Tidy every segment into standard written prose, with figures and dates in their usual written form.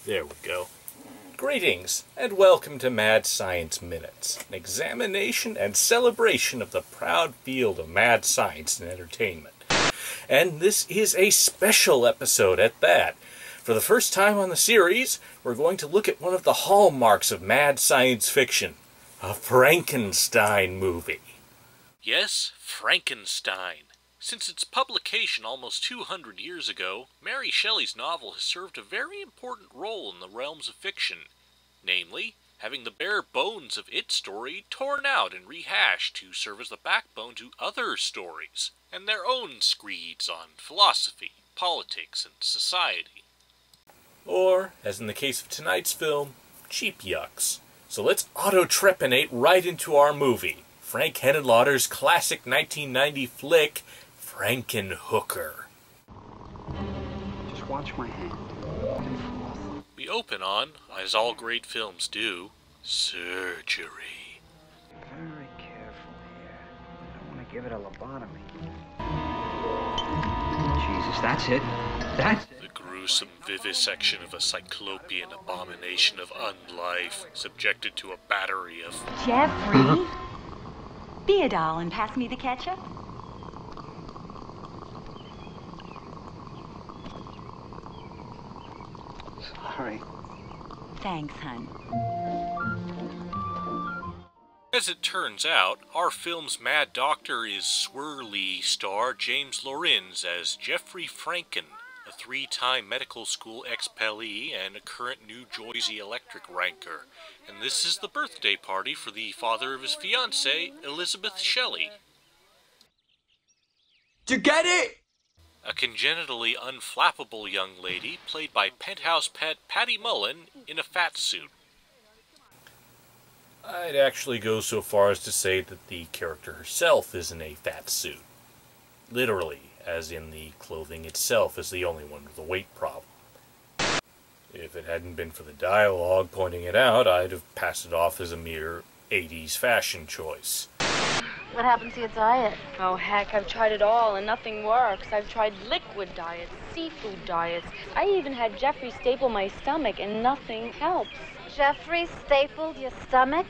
There we go. Greetings, and welcome to Mad Science Minutes, an examination and celebration of the proud field of mad science and entertainment. And this is a special episode at that. For the first time on the series, we're going to look at one of the hallmarks of mad science fiction, a Frankenstein movie. Yes, Frankenstein. Since its publication almost 200 years ago, Mary Shelley's novel has served a very important role in the realms of fiction, namely, having the bare bones of its story torn out and rehashed to serve as the backbone to other stories, and their own screeds on philosophy, politics, and society. Or, as in the case of tonight's film, cheap yucks. So let's auto-trepanate right into our movie, Frank Henenlotter's classic 1990 flick, Frankenhooker. Just watch my hand. We open on, as all great films do, surgery. Very careful here. I don't want to give it a lobotomy. Jesus, that's it. That's it. The gruesome vivisection of a cyclopean abomination of unlife, subjected to a battery of... Jeffrey, be a doll and pass me the ketchup. Sorry. Thanks, hon. As it turns out, our film's Mad Doctor is swirly star James Lorenz as Jeffrey Franken, a 3-time medical school expellee and a current New Jersey Electric ranker. And this is the birthday party for the father of his fiancée, Elizabeth Shelley. Did you get it? A congenitally unflappable young lady played by penthouse pet Patty Mullen in a fat suit. I'd actually go so far as to say that the character herself is in a fat suit. Literally, as in the clothing itself is the only one with a weight problem. If it hadn't been for the dialogue pointing it out, I'd have passed it off as a mere 80s fashion choice. What happened to your diet? Oh, heck, I've tried it all and nothing works. I've tried liquid diets, seafood diets. I even had Jeffrey staple my stomach and nothing helps. Jeffrey stapled your stomach?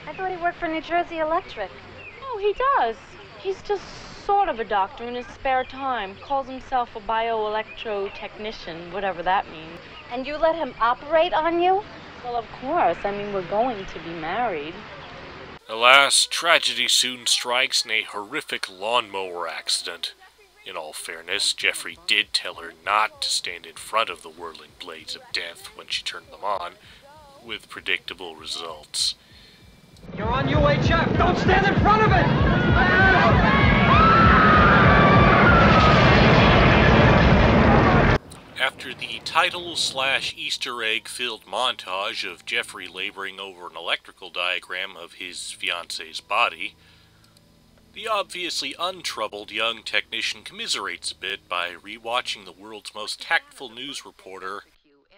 I thought he worked for New Jersey Electric. Oh, he does. He's just sort of a doctor in his spare time. Calls himself a bioelectro-technician, whatever that means. And you let him operate on you? Well, of course. I mean, we're going to be married. Alas, tragedy soon strikes in a horrific lawnmower accident. In all fairness, Jeffrey did tell her not to stand in front of the whirling blades of death when she turned them on, with predictable results. You're on UHF! Don't stand in front of it! After the title/Easter egg-filled montage of Jeffrey laboring over an electrical diagram of his fiancée's body, the obviously untroubled young technician commiserates a bit by rewatching the world's most tactful news reporter.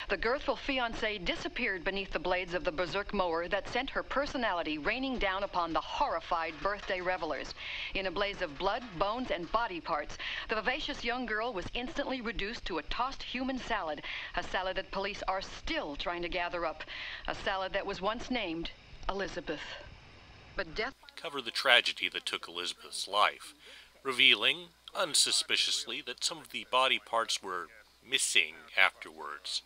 The girthful fiancée disappeared beneath the blades of the berserk mower that sent her personality raining down upon the horrified birthday revelers. In a blaze of blood, bones, and body parts, the vivacious young girl was instantly reduced to a tossed human salad, a salad that police are still trying to gather up, a salad that was once named Elizabeth. But death Cover the tragedy that took Elizabeth's life, revealing, unsuspiciously, that some of the body parts were missing afterwards.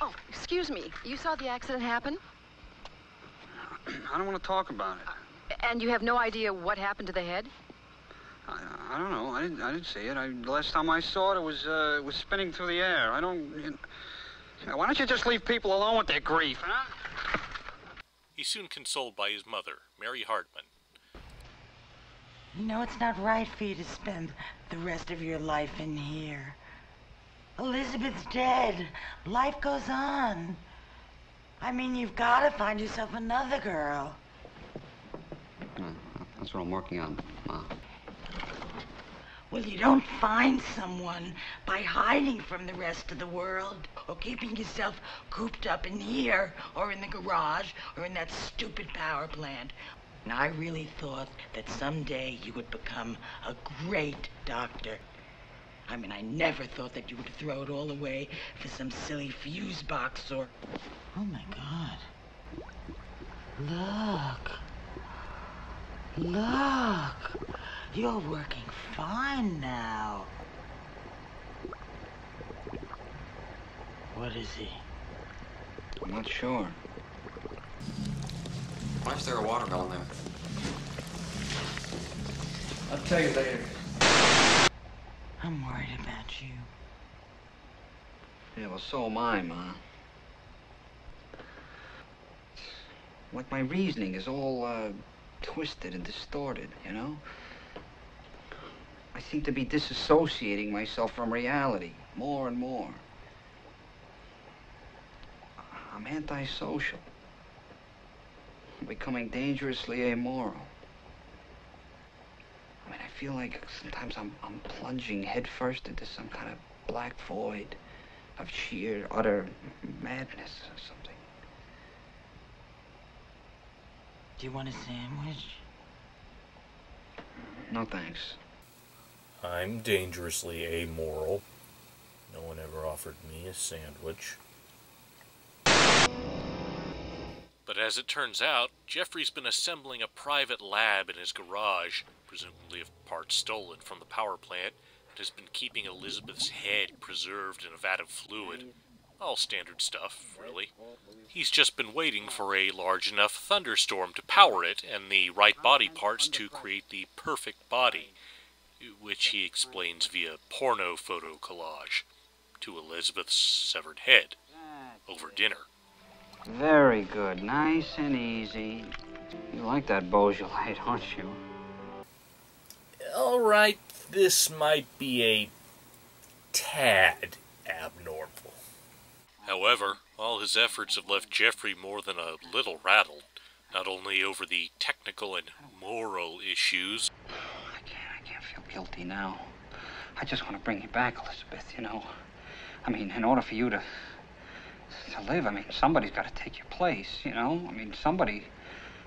Oh, excuse me. You saw the accident happen? I don't want to talk about it. And you have no idea what happened to the head? I don't know. I didn't see it. The last time I saw it, it was spinning through the air. Why don't you just leave people alone with their grief, huh? He's soon consoled by his mother, Mary Hartman. You know, it's not right for you to spend the rest of your life in here. Elizabeth's dead. Life goes on. I mean, you've got to find yourself another girl. That's what I'm working on, Ma. Well, you don't find someone by hiding from the rest of the world. or keeping yourself cooped up in here, or in the garage, or in that stupid power plant. And I really thought that someday you would become a great doctor. I mean, I never thought that you would throw it all away for some silly fuse box or... Oh, my God. Look. Look. You're working fine now. What is he? I'm not sure. Why is there a water bell in there? I'll tell you later. I'm worried about you. Yeah, well, so am I, Ma. Like, my reasoning is all, twisted and distorted, you know? I seem to be disassociating myself from reality more and more. I'm antisocial. I'm becoming dangerously amoral. I mean, I feel like sometimes I'm plunging headfirst into some kind of black void of sheer, utter madness or something. Do you want a sandwich? No, thanks. I'm dangerously amoral. No one ever offered me a sandwich. But as it turns out, Jeffrey's been assembling a private lab in his garage, presumably of parts stolen from the power plant, and has been keeping Elizabeth's head preserved in a vat of fluid. All standard stuff, really. He's just been waiting for a large enough thunderstorm to power it and the right body parts to create the perfect body, which he explains via porno photo collage to Elizabeth's severed head over dinner. Very good. Nice and easy. You like that Beaujolais, don't you? Alright, this might be a tad abnormal. However, all his efforts have left Jeffrey more than a little rattled, not only over the technical and moral issues. I can't feel guilty now. I just want to bring you back, Elizabeth, you know. I mean, in order for you to live, I mean, somebody's got to take your place, you know? I mean, somebody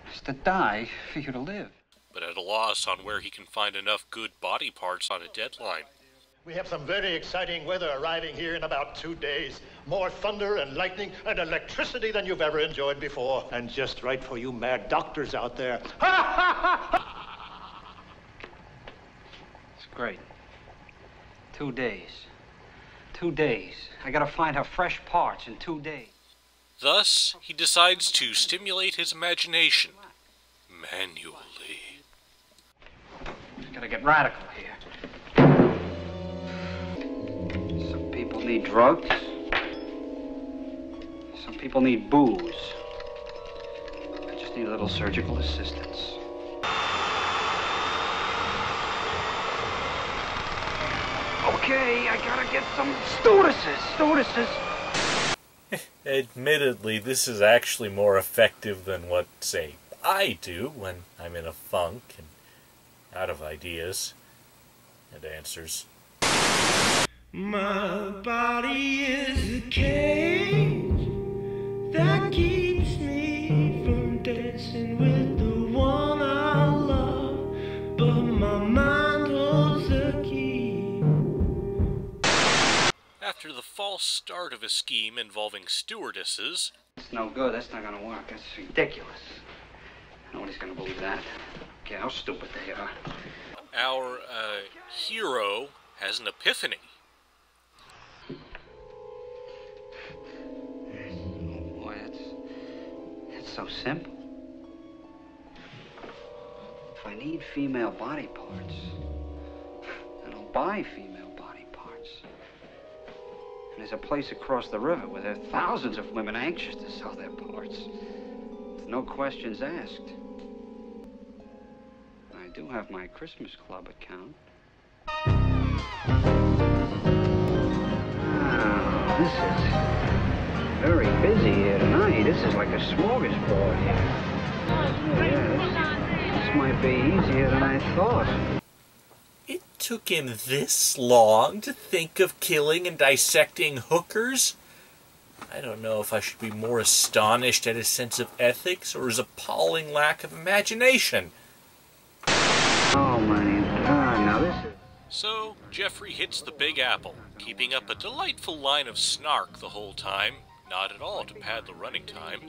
has to die for you to live. But at a loss on where he can find enough good body parts on a deadline. We have some very exciting weather arriving here in about 2 days. More thunder and lightning and electricity than you've ever enjoyed before. And just right for you mad doctors out there. It's great. 2 days. 2 days. I gotta find her fresh parts in 2 days. Thus, he decides to stimulate his imagination manually. Gotta get radical here. Some people need drugs. Some people need booze. I just need a little surgical assistance. Okay, I gotta get some stewardesses. Admittedly, this is actually more effective than what, say, I do when I'm in a funk and out of ideas and answers. My body is a cage that keeps me from dancing with the one I love, but my mind holds the key. After the false start of a scheme involving stewardesses... It's no good, that's not gonna work, that's ridiculous. Nobody's gonna believe that. Okay, how stupid they are. Our, hero has an epiphany. Oh boy, that's so simple. If I need female body parts, then I'll buy female body parts. And there's a place across the river where there are thousands of women anxious to sell their parts. With no questions asked. I do have my Christmas Club account. Oh, this is very busy here tonight. This is like a smorgasbord here. Yeah, this might be easier than I thought. It took him this long to think of killing and dissecting hookers? I don't know if I should be more astonished at his sense of ethics or his appalling lack of imagination. Oh my God, now this is... So, Jeffrey hits the Big Apple, keeping up a delightful line of snark the whole time, not at all to pad the running time.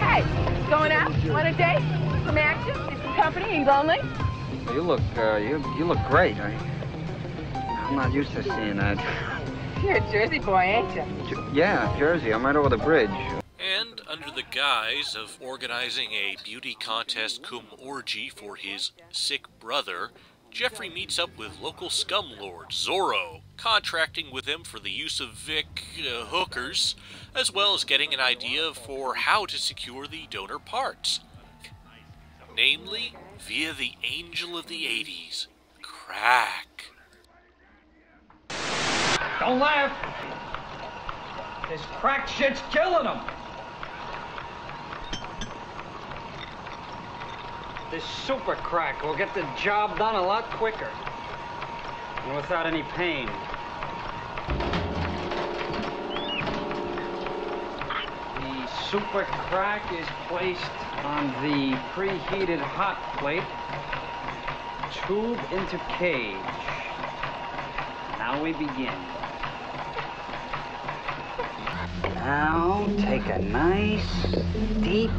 Hey, going out? Want a date? Some action? Need some company? Ain't lonely? Well, you look great. I'm not used to seeing that. You're a Jersey boy, ain't you? Yeah, Jersey. I'm right over the bridge. And under the guise of organizing a beauty contest cum orgy for his sick brother, Jeffrey meets up with local scum lord Zorro, contracting with him for the use of hookers, as well as getting an idea for how to secure the donor parts. Namely, via the angel of the 80s, crack. Don't laugh. This crack shit's killing them. This super crack will get the job done a lot quicker. And without any pain. The super crack is placed on the preheated hot plate. Tube into cage. Now we begin. Now take a nice deep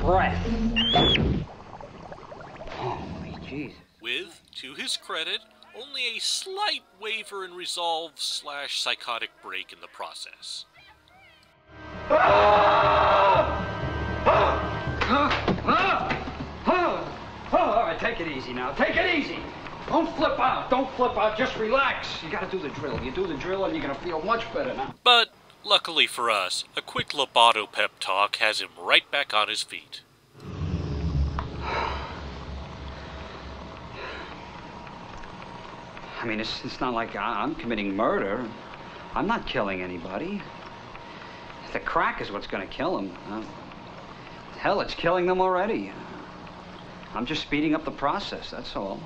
breath. Holy Jesus. With, to his credit, only a slight waver in resolve / psychotic break in the process. All right, take it easy now. Take it easy. Don't flip out. Don't flip out. Just relax. You gotta do the drill. You do the drill and you're gonna feel much better now. But, luckily for us, a quick Loboto pep talk has him right back on his feet. I mean, it's not like I'm committing murder. I'm not killing anybody. The crack is what's gonna kill them. Hell, it's killing them already. I'm just speeding up the process, that's all.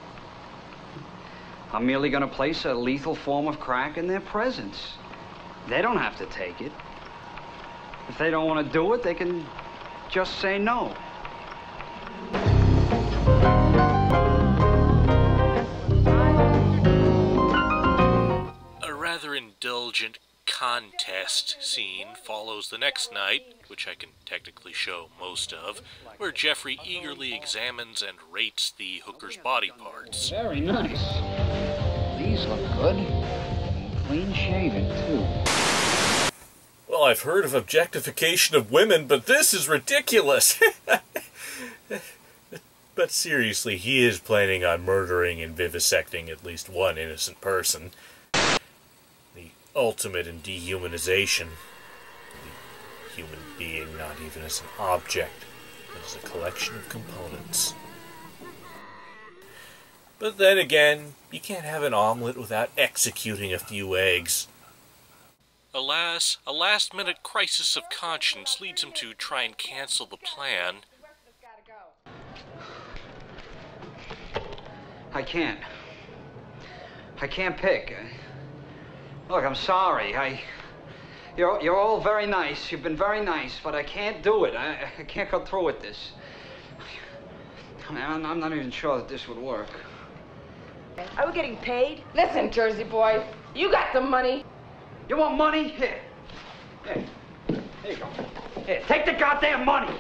I'm merely gonna place a lethal form of crack in their presence. They don't have to take it. If they don't want to do it, they can just say no. A rather indulgent contest scene follows the next night, which I can technically show most of, where Jeffrey eagerly examines and rates the hooker's body parts. Very nice. These look good. Clean shaven, too. Well, I've heard of objectification of women, but this is ridiculous. But seriously, he is planning on murdering and vivisecting at least one innocent person. The ultimate in dehumanization. The human being not even as an object, but as a collection of components. But then again, you can't have an omelet without executing a few eggs. Alas, a last-minute crisis of conscience leads him to try and cancel the plan. I can't pick. Look, I'm sorry. You're all very nice. You've been very nice, but I can't do it. I can't go through with this. I mean, I'm not even sure that this would work. Are we getting paid? Listen, Jersey boy, you got the money. You want money? Here. Here you go. Here, take the goddamn money.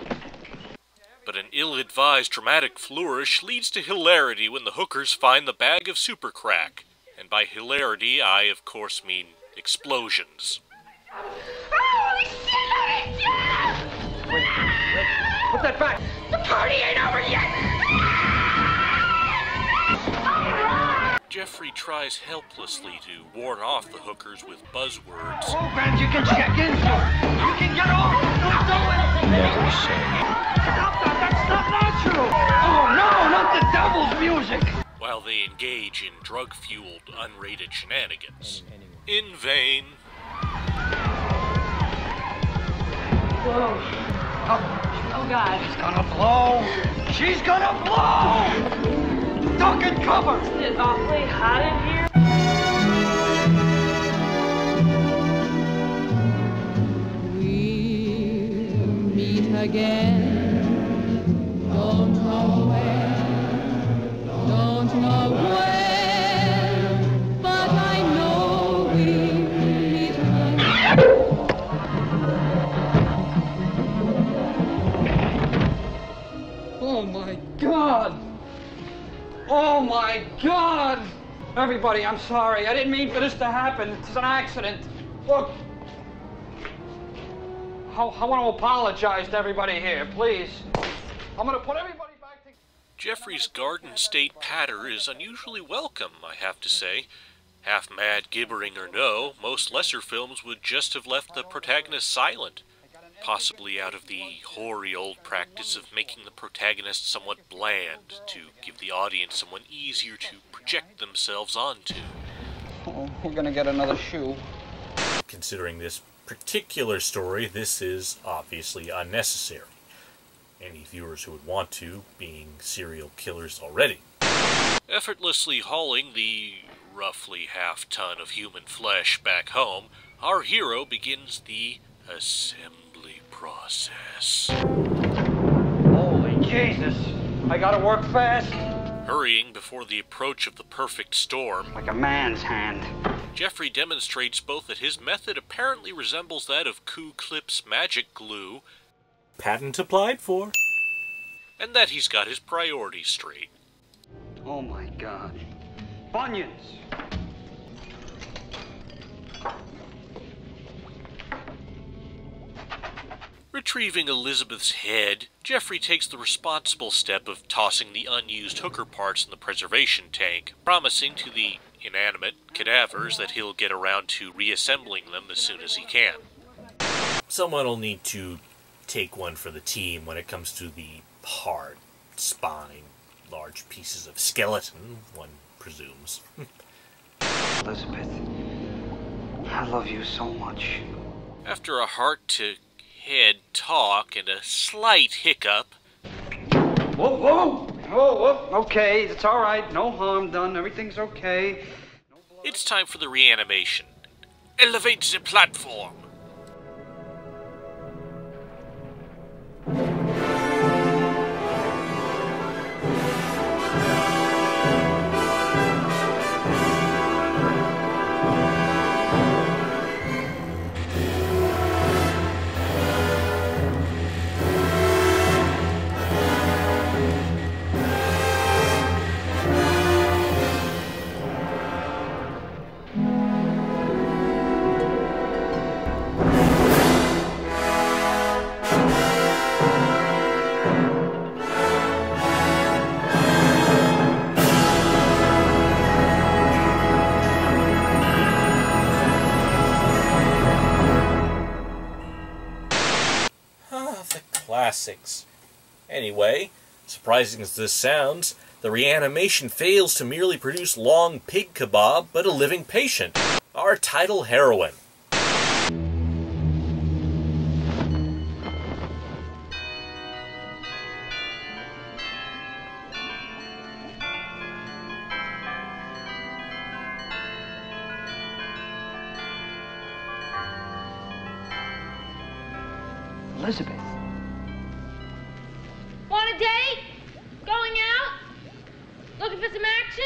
But an ill-advised dramatic flourish leads to hilarity when the hookers find the bag of super crack. And by hilarity, I, of course, mean explosions. Holy shit, Wait. Put that back. The party ain't over yet. Jeffrey tries helplessly to ward off the hookers with buzzwords. Programs you can check into. You can get off. Don't do anything. Stop that. That's not natural. Oh, no, not the devil's music. While they engage in drug-fueled, unrated shenanigans. In vain. Whoa. Oh, God. She's gonna blow. She's gonna blow. Duck and cover. Isn't it awfully hot in here? again. Don't know where, don't know when, but I know we'll meet again. Oh my God! Oh my God! Everybody, I'm sorry. I didn't mean for this to happen. It's an accident. Look. I want to apologize to everybody here, please. I'm going to put everybody back together. Jeffrey's Garden State patter is unusually welcome, I have to say. Half mad, gibbering or no, most lesser films would just have left the protagonist silent, possibly out of the hoary old practice of making the protagonist somewhat bland, to give the audience someone easier to project themselves onto. Oh, we're going to get another shoe. Considering this particular story, this is obviously unnecessary. Any viewers who would want to, being serial killers already. Effortlessly hauling the roughly half-ton of human flesh back home, our hero begins the assembly process. Holy Jesus! I gotta work fast. Hurrying before the approach of the perfect storm, like a man's hand, Jeffrey demonstrates both that his method apparently resembles that of Q-Clip's magic glue, patent applied for, and that he's got his priorities straight. Oh my God. Bunions! Retrieving Elizabeth's head, Jeffrey takes the responsible step of tossing the unused hooker parts in the preservation tank, promising to the inanimate cadavers that he'll get around to reassembling them as soon as he can. Someone will need to take one for the team when it comes to the heart, spine, large pieces of skeleton, one presumes. Elizabeth, I love you so much. After a heart-to-head talk and a slight hiccup... Whoa, whoa! Whoa, whoa! Okay, it's all right. No harm done. Everything's okay. It's time for the reanimation. Elevate the platform. Classics. Anyway, surprising as this sounds, the reanimation fails to merely produce long pig kebab, but a living patient. Our title heroine. Elizabeth. Want a date? Going out? Looking for some action?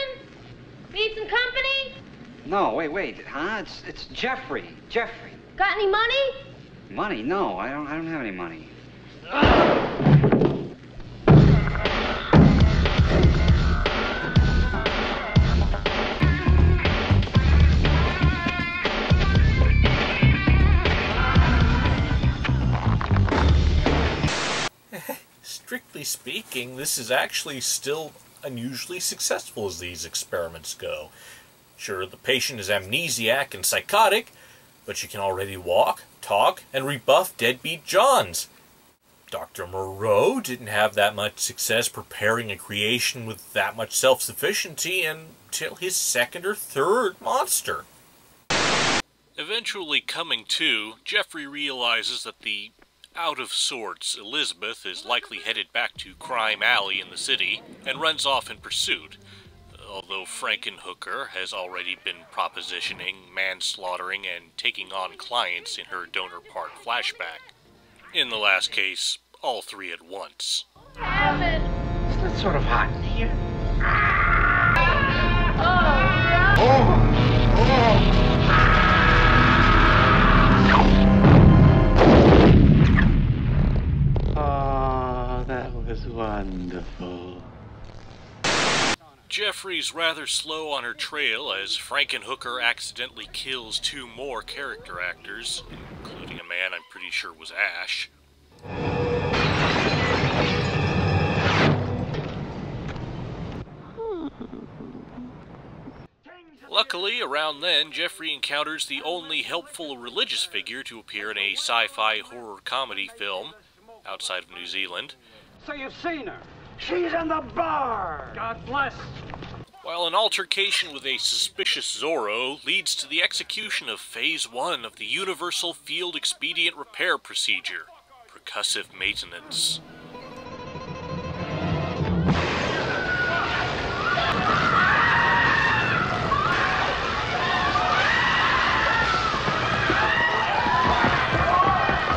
Need some company? No, wait. Huh? It's Jeffrey. Jeffrey. Got any money? Money? No, I don't have any money. Strictly speaking, this is actually still unusually successful as these experiments go. Sure, the patient is amnesiac and psychotic, but she can already walk, talk, and rebuff deadbeat Johns. Dr. Moreau didn't have that much success preparing a creation with that much self-sufficiency until his second or third monster. Eventually coming to, Jeffrey realizes that the out-of-sorts Elizabeth is likely headed back to Crime Alley in the city and runs off in pursuit, although Frankenhooker has already been propositioning, manslaughtering, and taking on clients in her donor part flashback. In the last case, all three at once. Heaven! It's not sort of hot in here. Oh, that was wonderful. Jeffrey's rather slow on her trail as Frankenhooker accidentally kills two more character actors, including a man I'm pretty sure was Ash. Luckily, around then, Jeffrey encounters the only helpful religious figure to appear in a sci-fi horror comedy film outside of New Zealand. So you've seen her? She's in the bar! God bless! While an altercation with a suspicious Zorro leads to the execution of Phase 1 of the Universal Field Expedient Repair Procedure, percussive maintenance.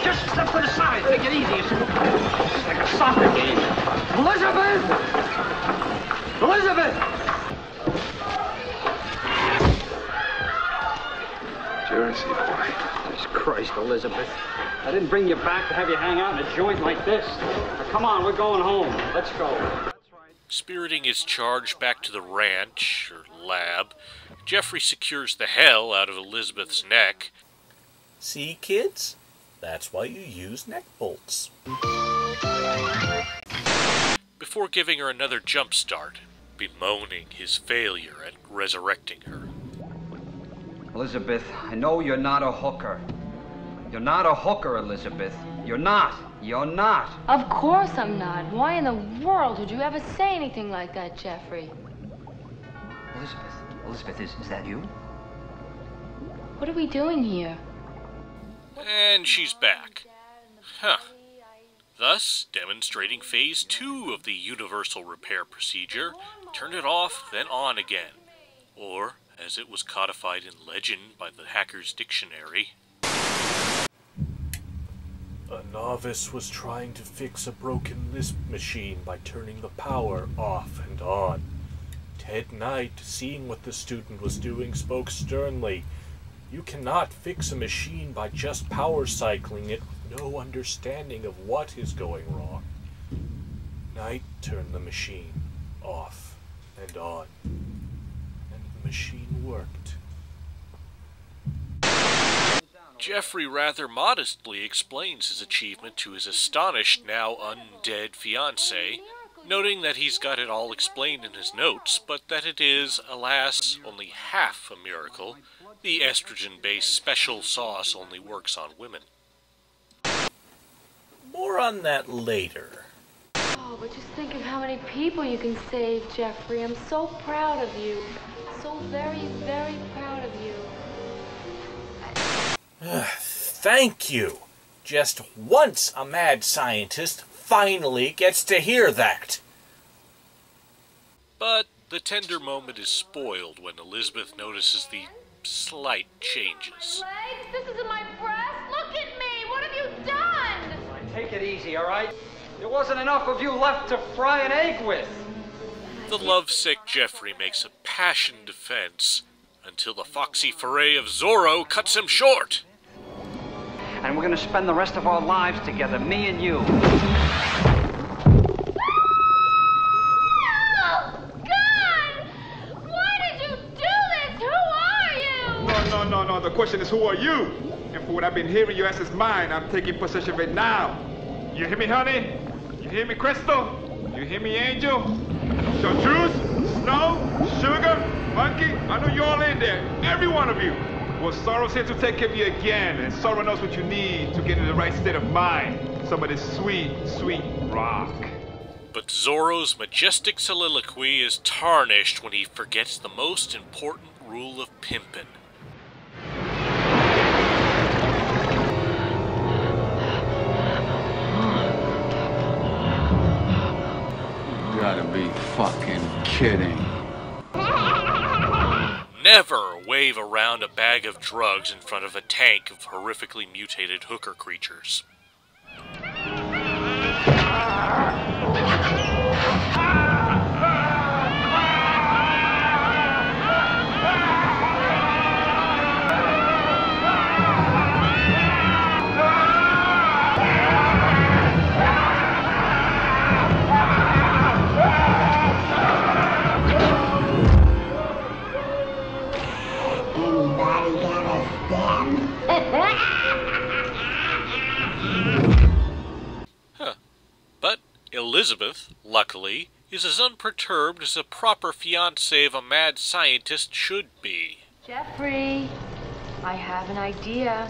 Just step to the side, take it easy. It's like a soccer game. Elizabeth! Elizabeth! Jersey boy. Jesus Christ, Elizabeth. I didn't bring you back to have you hang out in a joint like this. Now, come on, we're going home. Let's go. Spiriting his charge back to the ranch, or lab, Jeffrey secures the hell out of Elizabeth's neck. See, kids? That's why you use neck bolts. Before giving her another jump start, bemoaning his failure at resurrecting her. Elizabeth, I know you're not a hooker. You're not a hooker, Elizabeth. You're not. You're not. Of course I'm not. Why in the world would you ever say anything like that, Jeffrey? Elizabeth, is that you? What are we doing here? And she's back. Huh. Thus, demonstrating Phase 2 of the Universal Repair Procedure, turn it off, then on again. Or, as it was codified in legend by the Hacker's Dictionary, a novice was trying to fix a broken lisp machine by turning the power off and on. Ted Knight, seeing what the student was doing, spoke sternly. You cannot fix a machine by just power cycling it with no understanding of what is going wrong. Knight turned the machine off and on, and the machine worked. Jeffrey rather modestly explains his achievement to his astonished, now undead fiancée, noting that he's got it all explained in his notes, but that it is, alas, only half a miracle. The estrogen-based special sauce only works on women. More on that later. Oh, but just think of how many people you can save, Jeffrey. I'm so proud of you. So very, very proud of you. Thank you. Just once a mad scientist finally gets to hear that. But the tender moment is spoiled when Elizabeth notices the slight changes. This isn't my breast. Look at me. What have you done? Take it easy, all right? There wasn't enough of you left to fry an egg with. The lovesick Jeffrey makes a passionate defense until the foxy foray of Zorro cuts him short. And we're gonna spend the rest of our lives together, me and you. No, the question is, who are you? And for what I've been hearing, your ass is mine. I'm taking possession of it now. You hear me, honey? You hear me, Crystal? You hear me, Angel? Chartreuse? Snow? Sugar? Monkey? I know you're all in there. Every one of you. Well, Sorrow's here to take care of you again. And Sorrow knows what you need to get in the right state of mind. Some of this sweet, sweet rock. But Zorro's majestic soliloquy is tarnished when he forgets the most important rule of pimpin'. You gotta be fucking kidding. Never wave around a bag of drugs in front of a tank of horrifically mutated hooker creatures. Elizabeth, luckily, is as unperturbed as a proper fiancée of a mad scientist should be. Jeffrey, I have an idea.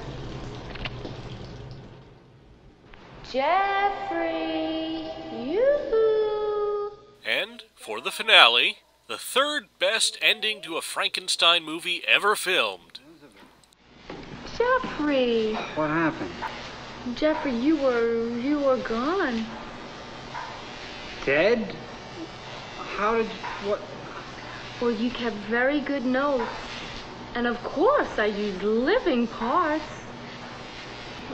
Jeffrey, yoo-hoo! And, for the finale, the third best ending to a Frankenstein movie ever filmed. Jeffrey! What happened? Jeffrey, you were gone. Dead? How did... what... Well, you kept very good notes. And of course, I used living parts.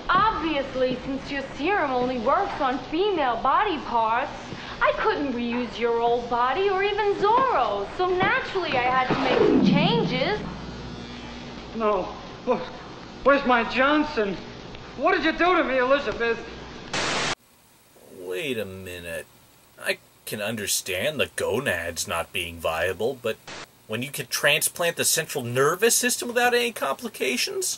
Obviously, since your serum only works on female body parts, I couldn't reuse your old body or even Zorro's. So naturally, I had to make some changes. No. Where's my Johnson? What did you do to me, Elizabeth? Wait a minute. I can understand the gonads not being viable, but when you can transplant the central nervous system without any complications,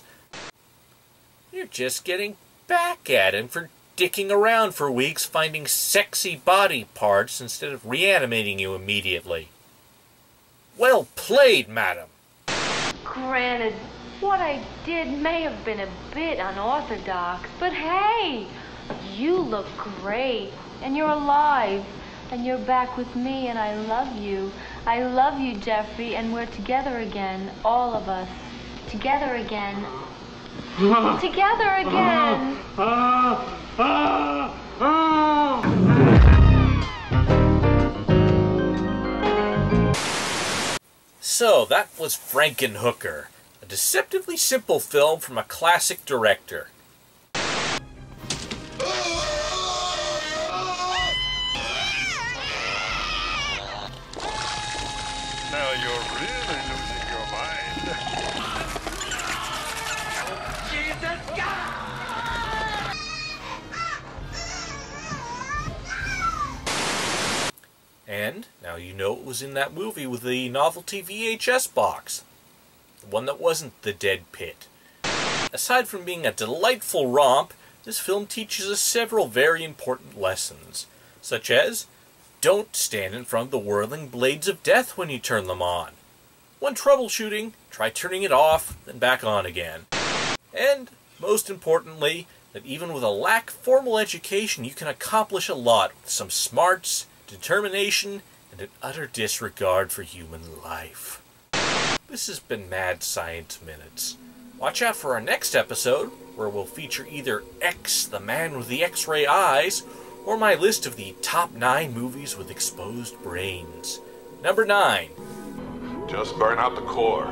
you're just getting back at him for dicking around for weeks finding sexy body parts instead of reanimating you immediately. Well played, madam. Granted, what I did may have been a bit unorthodox, but hey, you look great, and you're alive, and you're back with me, and I love you. I love you, Jeffrey, and we're together again, all of us. Together again. Together again. So, that was Frankenhooker, a deceptively simple film from a classic director. Now you're really losing your mind. Jesus God! And now you know it was in that movie with the novelty VHS box. The one that wasn't The Dead Pit. Aside from being a delightful romp, this film teaches us several very important lessons, such as, don't stand in front of the whirling blades of death when you turn them on. When troubleshooting, try turning it off, then back on again. And, most importantly, that even with a lack of formal education, you can accomplish a lot with some smarts, determination, and an utter disregard for human life. This has been Mad Science Minutes. Watch out for our next episode, where we'll feature either X, the man with the X-ray eyes, or my list of the top 9 movies with exposed brains. Number 9. Just burn out the core.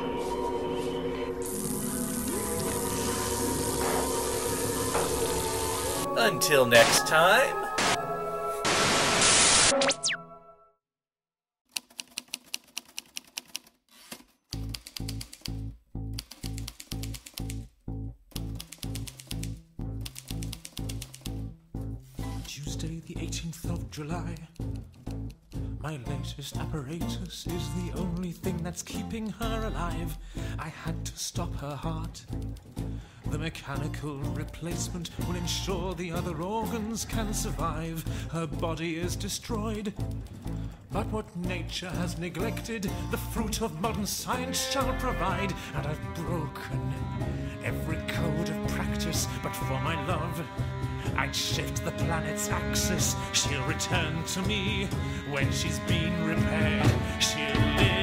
Until next time. Tuesday, the 18th of July. My latest apparatus is the only thing that's keeping her alive. I had to stop her heart. The mechanical replacement will ensure the other organs can survive. Her body is destroyed. But what nature has neglected, the fruit of modern science shall provide. And I've broken every code of practice, but for my love, I'd shift the planet's axis. She'll return to me when she's been repaired. She'll live.